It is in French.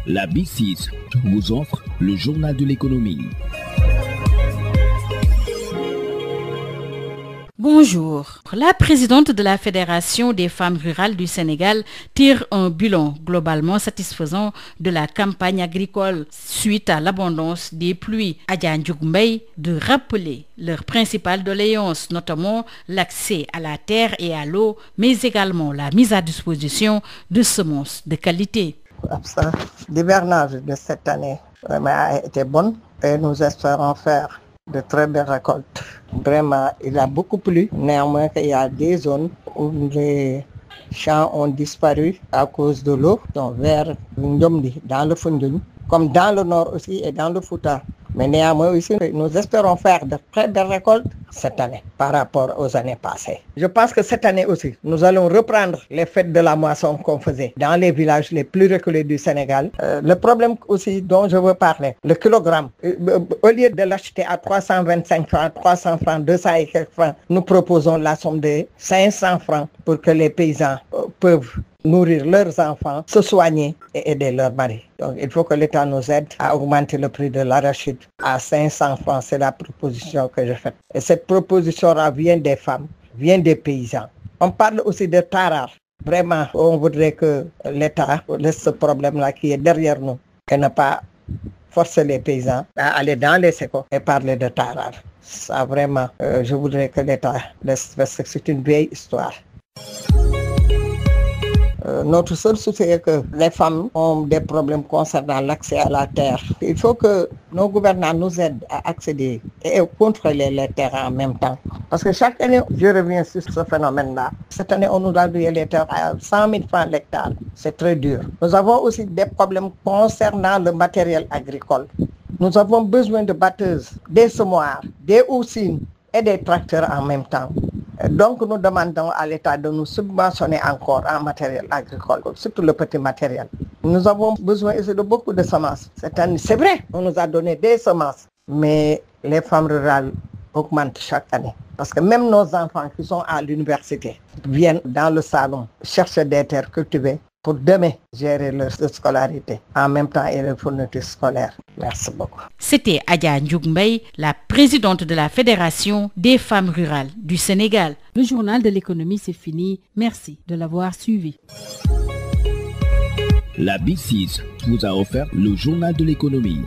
La B6 vous offre le journal de l'économie. Bonjour. La présidente de la Fédération des femmes rurales du Sénégal tire un bilan globalement satisfaisant de la campagne agricole suite à l'abondance des pluies. Adja Ndiouk Mbaye de rappeler leurs principales doléances, notamment l'accès à la terre et à l'eau, mais également la mise à disposition de semences de qualité. L'hivernage de cette année a été bonne et nous espérons faire de très belles récoltes. Vraiment, il a beaucoup plu. Néanmoins, il y a des zones où les champs ont disparu à cause de l'eau, donc vers Ndiomdi, dans le Foundiougne, comme dans le nord aussi et dans le Fouta. Mais néanmoins aussi, nous espérons faire de très belles récoltes cette année par rapport aux années passées. Je pense que cette année aussi, nous allons reprendre les fêtes de la moisson qu'on faisait dans les villages les plus reculés du Sénégal. Le problème aussi dont je veux parler, le kilogramme, au lieu de l'acheter à 325 francs, 300 francs, 200 et quelques francs, nous proposons la somme de 500 francs pour que les paysans peuvent nourrir leurs enfants, se soigner et aider leurs maris. Donc il faut que l'État nous aide à augmenter le prix de l'arachide à 500 francs. C'est la proposition que je fais. Et cette proposition-là vient des femmes, vient des paysans. On parle aussi de tarar. Vraiment, on voudrait que l'État laisse ce problème-là qui est derrière nous et ne pas forcer les paysans à aller dans les sécos et parler de tarar. Ça vraiment, je voudrais que l'État laisse, parce que c'est une vieille histoire. Notre seul souci est que les femmes ont des problèmes concernant l'accès à la terre. Il faut que nos gouvernants nous aident à accéder et contrôler les terres en même temps. Parce que chaque année, je reviens sur ce phénomène-là. Cette année, on nous a donné les terres à 100 000 francs l'hectare. C'est très dur. Nous avons aussi des problèmes concernant le matériel agricole. Nous avons besoin de batteuses, des semoirs, des houssines et des tracteurs en même temps. Donc nous demandons à l'État de nous subventionner encore en matériel agricole, surtout le petit matériel. Nous avons besoin aussi de beaucoup de semences. Cette année, c'est vrai, on nous a donné des semences, mais les femmes rurales augmentent chaque année. Parce que même nos enfants qui sont à l'université viennent dans le salon chercher des terres cultivées pour demain gérer leur scolarité, en même temps et leur fourniture scolaire. Merci beaucoup. C'était Adja Ndiouk Mbaye, la présidente de la Fédération des femmes rurales du Sénégal. Le journal de l'économie, c'est fini. Merci de l'avoir suivi. La B6 vous a offert le journal de l'économie.